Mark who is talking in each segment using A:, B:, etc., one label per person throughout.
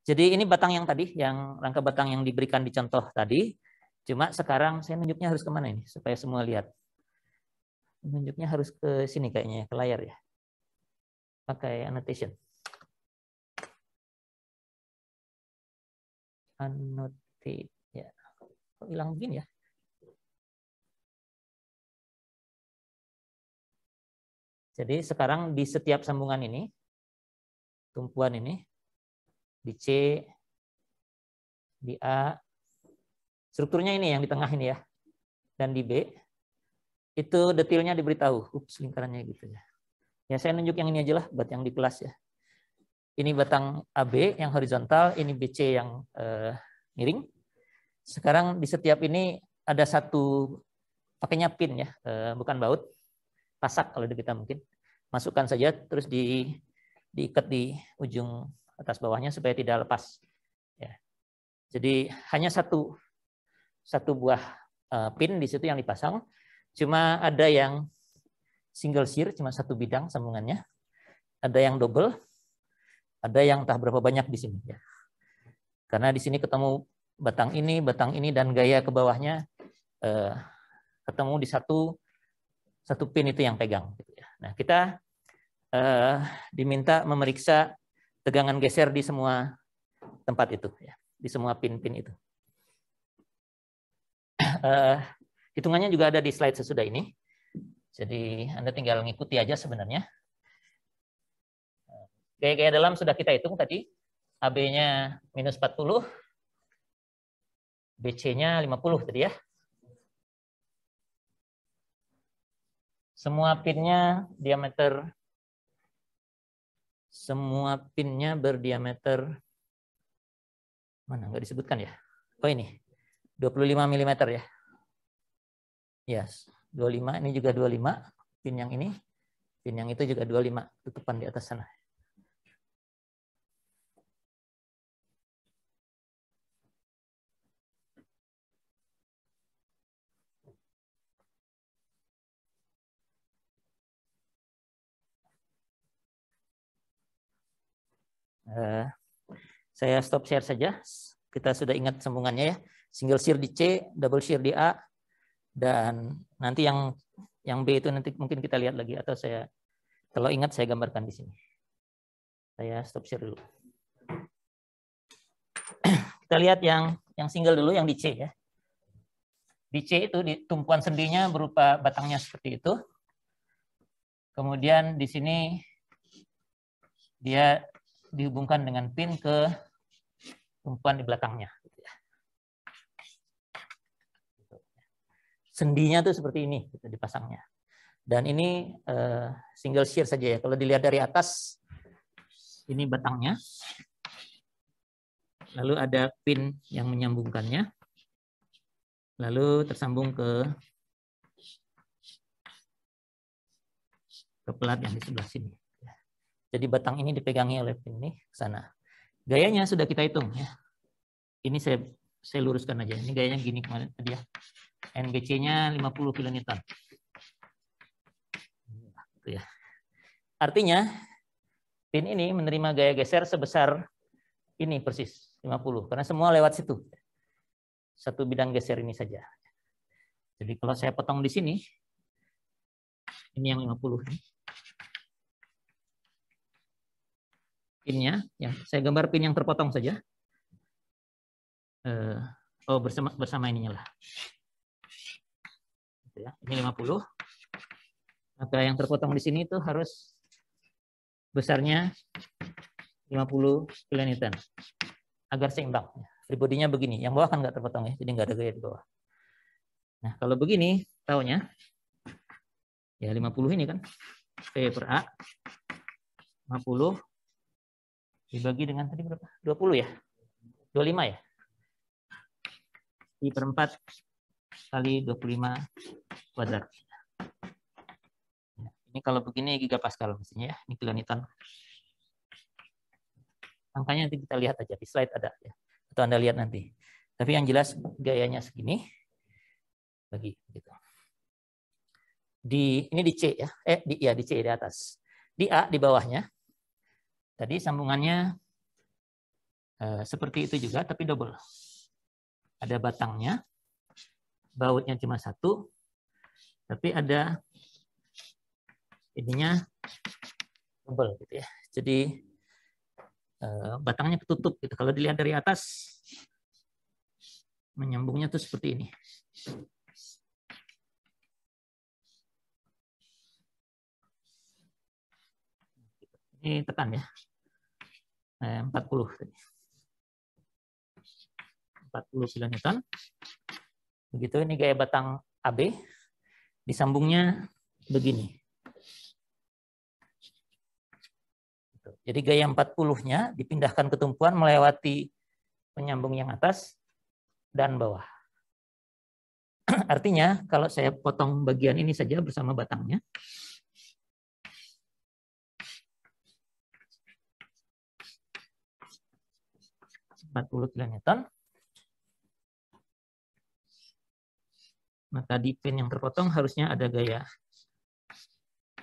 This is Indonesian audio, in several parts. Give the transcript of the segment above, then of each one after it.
A: Jadi ini batang yang tadi, yang rangka batang yang diberikan di contoh tadi. Cuma sekarang saya nunjuknya harus kemana ini supaya semua lihat. Nunjuknya harus ke sini kayaknya, ke layar ya. Pakai annotation. Annotate ya. Kok hilang begini ya? Jadi sekarang di setiap sambungan ini, tumpuan ini, di C, di A, strukturnya ini yang di tengah ini ya, dan di B, itu detailnya diberitahu. Ups, lingkarannya gitu ya. Ya saya nunjuk yang ini aja lah, buat yang di kelas ya. Ini batang AB yang horizontal, ini BC yang miring. Sekarang di setiap ini ada satu, pakainya pin ya, bukan baut, pasak kalau di kita mungkin. Masukkan saja, terus diikat di ujung atas bawahnya supaya tidak lepas. Ya. Jadi hanya satu buah pin di situ yang dipasang. Cuma ada yang single shear, cuma satu bidang sambungannya. Ada yang double, ada yang entah berapa banyak di sini. Ya. Karena di sini ketemu batang ini, dan gaya ke bawahnya ketemu di satu pin itu yang pegang. Nah, kita diminta memeriksa tegangan geser di semua tempat itu, ya, di semua pin-pin itu. Hitungannya juga ada di slide sesudah ini. Jadi Anda tinggal ngikuti aja sebenarnya. Gaya-gaya dalam sudah kita hitung tadi. AB-nya minus 40, BC-nya 50 tadi ya. Semua pinnya berdiameter mana, nggak disebutkan ya? Oh ini 25 mm ya. Yes, 25, ini juga 25, pin yang ini, pin yang itu juga 25, tutupan di atas sana. Saya stop share saja. Kita sudah ingat sambungannya ya. Single shear di C, double shear di A, dan nanti yang B itu nanti mungkin kita lihat lagi, atau saya kalau ingat saya gambarkan di sini. Saya stop share dulu. Kita lihat yang single dulu, yang di C ya. Di C itu di tumpuan sendinya berupa batangnya seperti itu. Kemudian di sini dia dihubungkan dengan pin ke tumpuan di belakangnya. Sendinya tuh seperti ini gitu, dipasangnya. Dan ini single shear saja ya. Kalau dilihat dari atas, ini batangnya. Lalu ada pin yang menyambungkannya. Lalu tersambung ke pelat yang di sebelah sini. Jadi batang ini dipegangi oleh pin ini ke sana. Gayanya sudah kita hitung ya. Ini saya luruskan aja. Ini gayanya gini kemarin tadi ya. NGC-nya 50 kN. Ya. Artinya pin ini menerima gaya geser sebesar ini persis 50 karena semua lewat situ. Satu bidang geser ini saja. Jadi kalau saya potong di sini, ini yang 50 nih. Pinnya, ya saya gambar pin yang terpotong saja. Bersama ininya lah. Ya, ini 50. Maka yang terpotong di sini itu harus besarnya 50 kN agar seimbang. Free body-nya begini. Yang bawah kan nggak terpotong ya, jadi nggak ada gaya di bawah. Nah kalau begini taunya ya 50 ini kan P per A 50 dibagi dengan tadi berapa? 20 ya? 25 ya? I per 4 kali 25 kuadrat. Ini kalau begini gigapascal mestinya ya, ini kilonewton. Angkanya nanti kita lihat aja di slide ada ya. Atau Anda lihat nanti. Tapi yang jelas gayanya segini. Bagi gitu. Ini di C ya. Di C di atas. Di A di bawahnya. Tadi sambungannya Seperti itu juga, tapi double. Ada batangnya, bautnya cuma satu, tapi ada ininya double gitu ya. Jadi batangnya ketutup gitu. Kalau dilihat dari atas, menyambungnya tuh seperti ini. Ini tekan ya. 40 tadi. 40 kilonewton. Begitu, ini gaya batang AB. Disambungnya begini. Jadi gaya 40-nya dipindahkan ke tumpuan melewati penyambung yang atas dan bawah. Artinya kalau saya potong bagian ini saja bersama batangnya, kilonewton, maka di pin yang terpotong harusnya ada gaya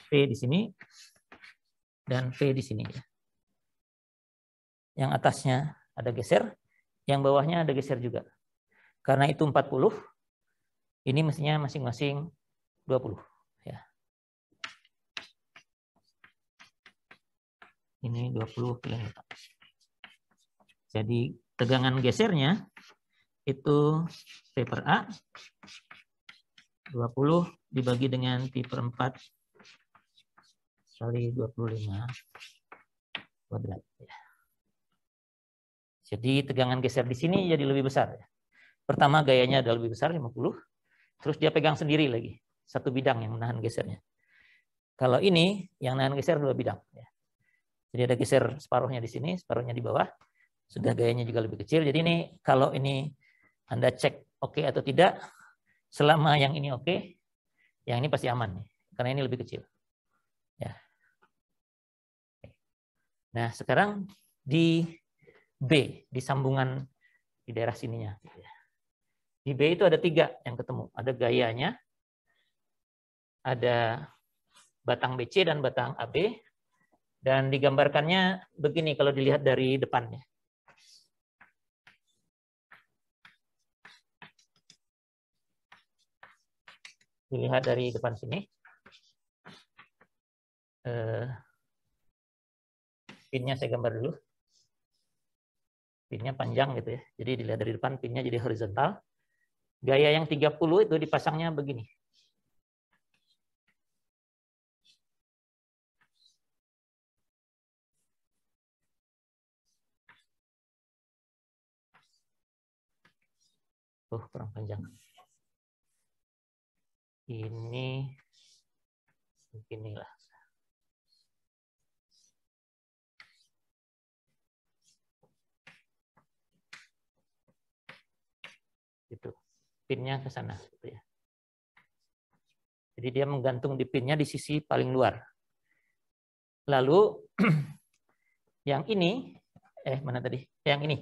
A: P di sini dan P di sini ya. Yang atasnya ada geser, yang bawahnya ada geser juga. Karena itu 40, ini mestinya masing-masing 20 ya. Ini 20 kilonewton. Jadi tegangan gesernya itu P per A 20 dibagi dengan Pi per 4 kali 25 kuadrat. Jadi tegangan geser di sini jadi lebih besar. Pertama gayanya ada lebih besar 50, terus dia pegang sendiri lagi. Satu bidang yang menahan gesernya. Kalau ini yang menahan geser dua bidang. Jadi ada geser separuhnya di sini, separuhnya di bawah. Sudah gayanya juga lebih kecil. Jadi ini kalau ini Anda cek oke atau tidak, selama yang ini oke, yang ini pasti aman nih, karena ini lebih kecil. Ya. Nah sekarang di B, di sambungan di daerah sininya. Di B itu ada 3 yang ketemu. Ada gayanya, ada batang BC dan batang AB, dan digambarkannya begini kalau dilihat dari depannya. Dilihat dari depan sini. Pinnya saya gambar dulu. Pinnya panjang gitu ya. Jadi dilihat dari depan pinnya jadi horizontal. Gaya yang 30 itu dipasangnya begini. Kurang panjang. Ini beginilah. Itu pinnya ke sana gitu ya. Jadi dia menggantung di pinnya di sisi paling luar. Lalu yang ini mana tadi? Yang ini.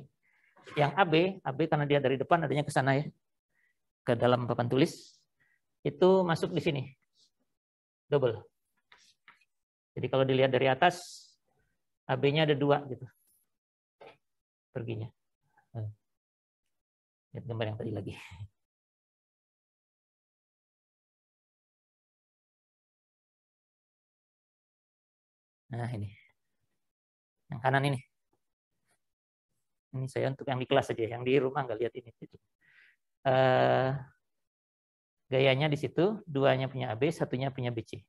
A: Yang AB karena dia dari depan adanya ke sana ya. Ke dalam papan tulis. Itu masuk di sini. Double. Jadi kalau dilihat dari atas AB-nya ada 2 gitu. Perginya. Lihat gambar yang tadi lagi. Nah ini. Yang kanan ini. Ini saya untuk yang di kelas saja, yang di rumah nggak lihat ini. Gayanya di situ, 2-nya punya AB, 1-nya punya BC.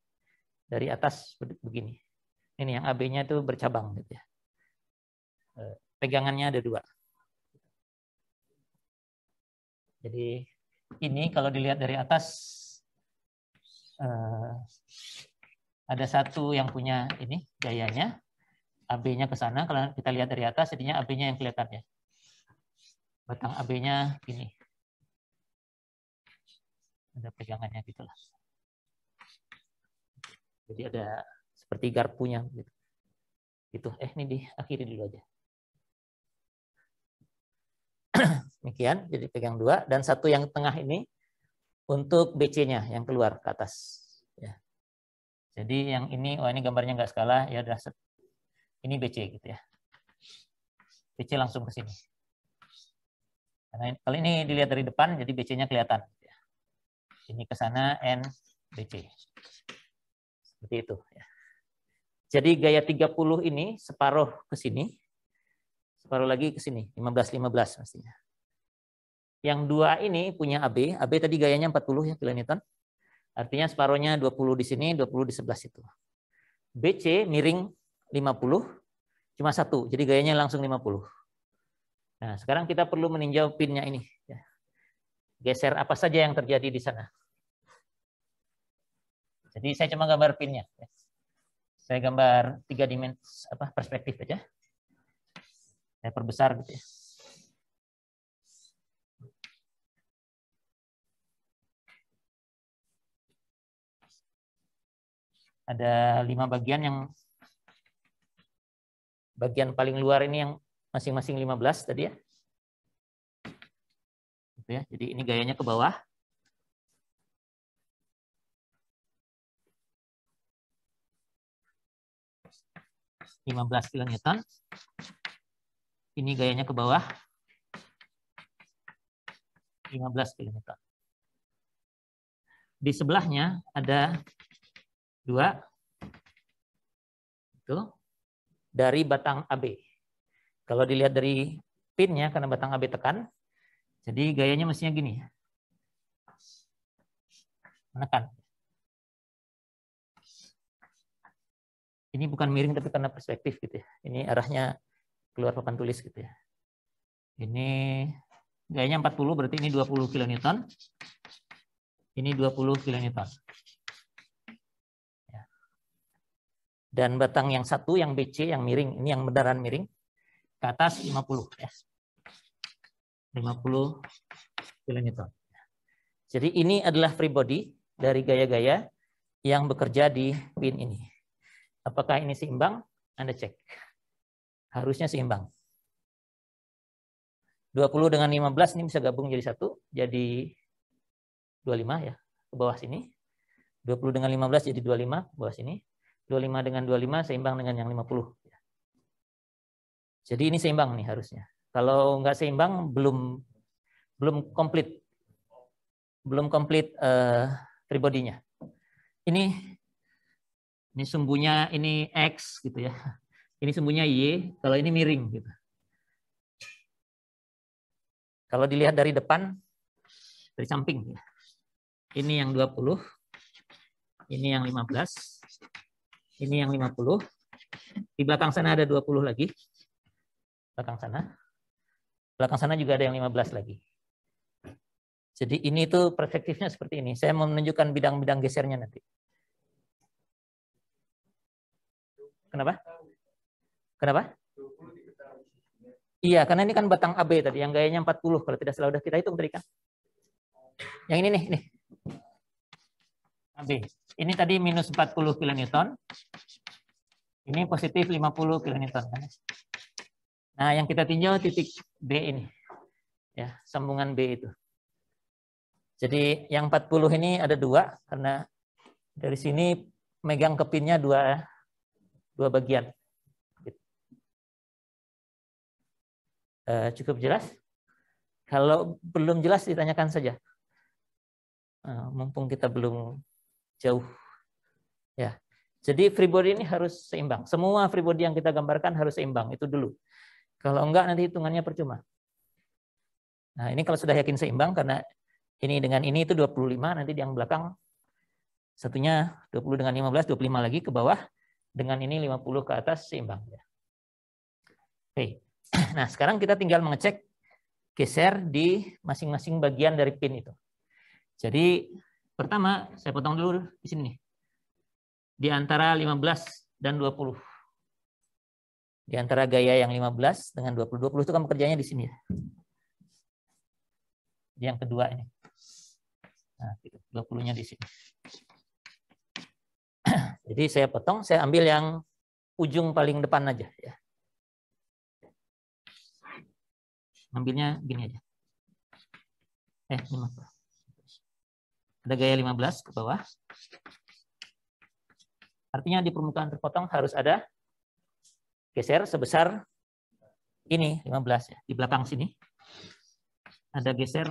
A: Dari atas begini. Ini yang AB-nya itu bercabang gitu ya. Pegangannya ada 2. Jadi ini kalau dilihat dari atas ada satu yang punya ini gayanya, AB-nya ke sana. Kalau kita lihat dari atas, jadinya AB-nya yang kelihatan ya. Batang AB-nya ini. Ada pegangannya gitulah. Jadi ada seperti garpunya gitu. Gitu. Ini diakhiri dulu aja. Demikian, jadi pegang 2 dan satu yang tengah ini untuk BC-nya yang keluar ke atas. Ya. Jadi yang ini, ini gambarnya nggak skala, ya udah ini BC gitu ya. BC langsung ke sini. Karena kalau ini dilihat dari depan, jadi BC-nya kelihatan. Ini ke sana, N, BC. Seperti itu. Jadi gaya 30 ini separuh ke sini, separuh lagi ke sini, 15-15 mestinya. Yang dua ini punya AB, AB tadi gayanya 40 ya kilonewton. Artinya separuhnya 20 di sini, 20 di sebelah situ. BC miring 50, cuma satu, jadi gayanya langsung 50. Nah, sekarang kita perlu meninjau pinnya ini. Geser apa saja yang terjadi di sana. Jadi saya cuma gambar pinnya. Saya gambar 3 dimensi perspektif aja. Saya perbesar gitu ya. Ada 5 bagian yang bagian paling luar ini yang masing-masing 15 tadi ya. Gitu ya. Jadi ini gayanya ke bawah. kN. Ini gayanya ke bawah. 15 kN. Di sebelahnya ada 2 itu dari batang AB. Kalau dilihat dari pinnya karena batang AB tekan, jadi gayanya mestinya gini. Menekan. Ini bukan miring tapi karena perspektif gitu ya. Ini arahnya keluar papan tulis gitu ya. Ini gayanya 40 berarti ini 20 kN. Ini 20 kN. Dan batang yang satu, yang BC, yang miring, ini yang beneran miring, ke atas 50. Ya. 50 kN. Jadi ini adalah free body dari gaya-gaya yang bekerja di pin ini. Apakah ini seimbang? Anda cek. Harusnya seimbang. 20 dengan 15 ini bisa gabung jadi 1, jadi 25 ya, ke bawah sini. 20 dengan 15 jadi 25, ke bawah sini. 25 dengan 25 seimbang dengan yang 50. Jadi ini seimbang nih harusnya. Kalau nggak seimbang belum komplit. Belum komplit free body-nya. Ini sumbunya ini X gitu ya. Ini sumbunya Y, kalau ini miring gitu. Kalau dilihat dari depan, dari samping ya. Ini yang 20, ini yang 15. Ini yang 50. Di belakang sana ada 20 lagi. Belakang sana. Belakang sana juga ada yang 15 lagi. Jadi ini tuh perspektifnya seperti ini. Saya mau menunjukkan bidang-bidang gesernya nanti. Kenapa? Kenapa? Iya, karena ini kan batang AB tadi, yang gayanya 40. Kalau tidak salah, udah kita hitung tadi kan. Yang ini nih. AB. Ini tadi minus 40 kN. Ini positif 50 kN. Nah, yang kita tinjau titik B ini. Ya, sambungan B itu. Jadi yang 40 ini ada 2, karena dari sini megang ke pinnya 2 bagian. Cukup jelas? Kalau belum jelas ditanyakan saja. Mumpung kita belum jauh. Ya. Jadi free body ini harus seimbang. Semua free body yang kita gambarkan harus seimbang, itu dulu. Kalau enggak nanti hitungannya percuma. Nah, ini kalau sudah yakin seimbang karena ini dengan ini itu 25, nanti yang belakang satunya 20 dengan 15, 25 lagi ke bawah, dengan ini 50 ke atas seimbang. Oke. Nah, sekarang kita tinggal mengecek geser di masing-masing bagian dari pin itu. Jadi pertama saya potong dulu di sini nih. Di antara 15 dan 20. Di antara gaya yang 15 dengan 20. 20 itu kan bekerjanya di sini ya. Yang kedua ini. Nah, 20-nya di sini. Jadi saya potong, saya ambil yang ujung paling depan aja ya. Ambilnya gini aja. Ini ada gaya 15 ke bawah. Artinya di permukaan terpotong harus ada geser sebesar ini 15 ya, di belakang sini ada geser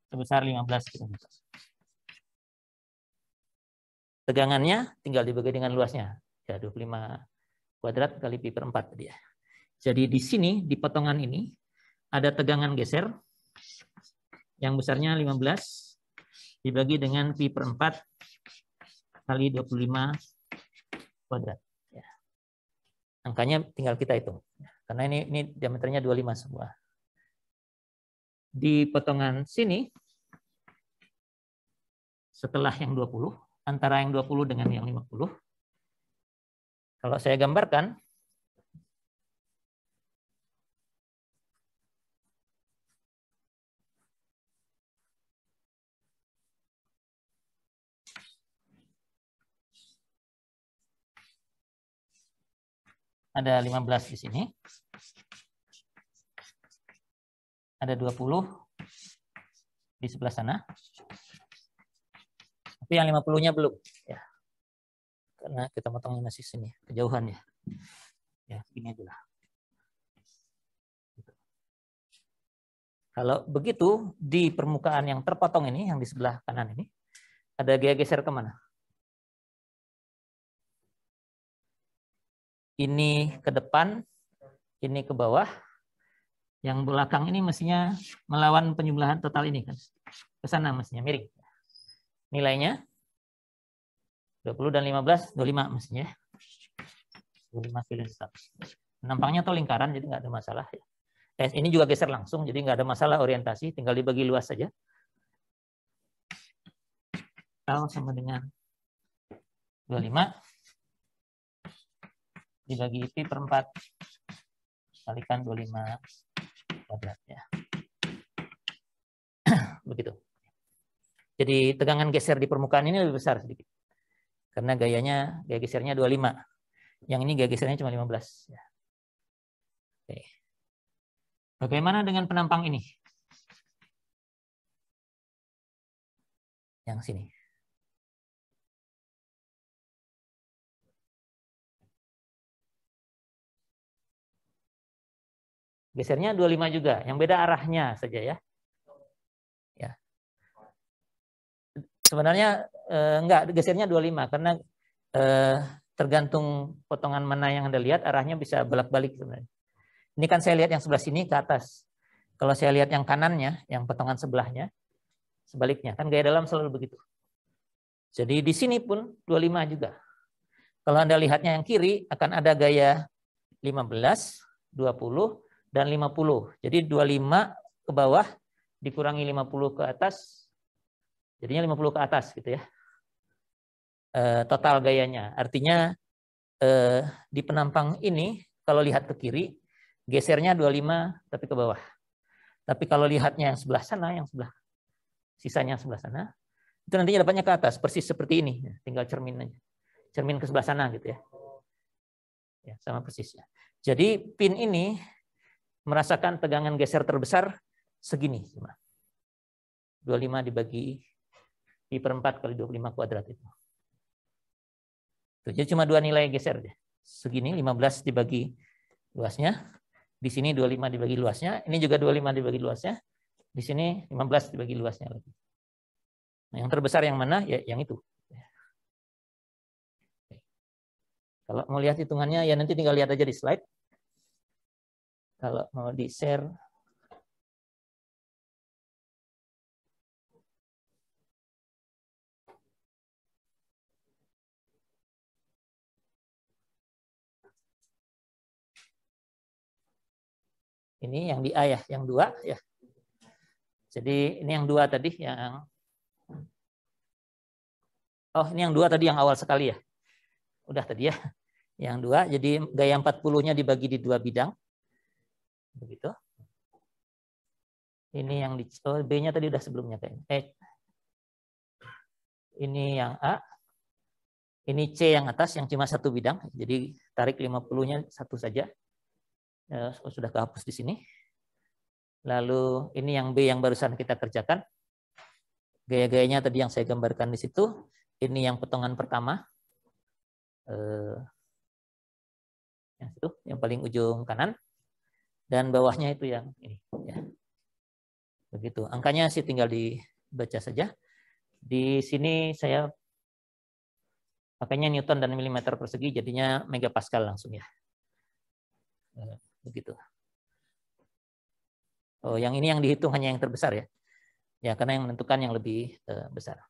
A: sebesar 15 km. Tegangannya tinggal dibagi dengan luasnya. Ya, 25 kuadrat kali pi per 4 tadi ya. Jadi di sini, di potongan ini, ada tegangan geser yang besarnya 15 dibagi dengan pi per 4 kali 25 kuadrat. Ya. Angkanya tinggal kita hitung. Karena ini diameternya 25 semua. Di potongan sini, setelah yang 20, antara yang 20 dengan yang 50, kalau saya gambarkan, ada 15 di sini, ada 20 di sebelah sana, tapi yang 50-nya belum. Ya. Karena kita potongnya masih sini, kejauhan ya. Ya, gini aja lah. Kalau begitu, di permukaan yang terpotong ini, yang di sebelah kanan ini, ada gaya geser kemana? Ini ke depan, ini ke bawah. Yang belakang ini mestinya melawan penjumlahan total ini kan. Ke sana mestinya miring. Nilainya 20 dan 15, 25 mestinya. 25 kilonewton. Nampaknya atau lingkaran, jadi nggak ada masalah. Ini juga geser langsung, jadi nggak ada masalah orientasi, tinggal dibagi luas saja. Tau sama dengan 25 dibagi pi per 4 kalikan 25 kuadrat ya. Begitu. Jadi tegangan geser di permukaan ini lebih besar sedikit. Karena gaya gesernya 25. Yang ini gaya gesernya cuma 15 ya. Oke. Bagaimana dengan penampang ini? Yang sini. Gesernya 25 juga, yang beda arahnya saja ya. Ya. Sebenarnya enggak, gesernya 25 karena tergantung potongan mana yang Anda lihat, arahnya bisa bolak-balik sebenarnya. Ini kan saya lihat yang sebelah sini ke atas. Kalau saya lihat yang kanannya, yang potongan sebelahnya, sebaliknya. Kan gaya dalam selalu begitu. Jadi di sini pun 25 juga. Kalau Anda lihatnya yang kiri, akan ada gaya 15, 20, dan 50. Jadi 25 ke bawah, dikurangi 50 ke atas, jadinya 50 ke atas gitu ya. Total gayanya. Artinya di penampang ini, kalau lihat ke kiri, gesernya 25 tapi ke bawah. Tapi kalau lihatnya yang sebelah sana, sisanya yang sebelah sana, itu nantinya dapatnya ke atas, persis seperti ini. Tinggal cermin aja. Cermin ke sebelah sana gitu ya. Ya, sama persisnya. Jadi pin ini merasakan tegangan geser terbesar segini. 25 dibagi pi per 4 kali 25 kuadrat itu. Jadi cuma dua nilai geser. Segini 15 dibagi luasnya. Di sini 25 dibagi luasnya. Ini juga 25 dibagi luasnya. Di sini 15 dibagi luasnya lagi. Nah, yang terbesar yang mana? Ya yang itu. Kalau mau lihat hitungannya ya nanti tinggal lihat aja di slide. Kalau mau di-share. Ini yang di A ya, yang 2 ya. Jadi ini yang 2 tadi yang ini yang 2 tadi yang awal sekali ya. Udah tadi ya. Yang 2 jadi gaya 40-nya dibagi di 2 bidang. Begitu. Ini yang B-nya tadi udah sebelumnya kayaknya. Ini yang A. Ini C yang atas yang cuma 1 bidang. Jadi tarik 50-nya 1 saja. Sudah kehapus di sini. Lalu ini yang B yang barusan kita kerjakan. Gaya-gayanya tadi yang saya gambarkan di situ. Ini yang potongan pertama. Yang itu, yang paling ujung kanan. dan bawahnya itu yang ini. Ya. Begitu. Angkanya sih tinggal dibaca saja. Di sini saya pakainya Newton dan milimeter persegi, jadinya megapascal langsung ya. Begitu. Oh, yang ini yang dihitung hanya yang terbesar ya. Ya, karena yang menentukan yang lebih besar.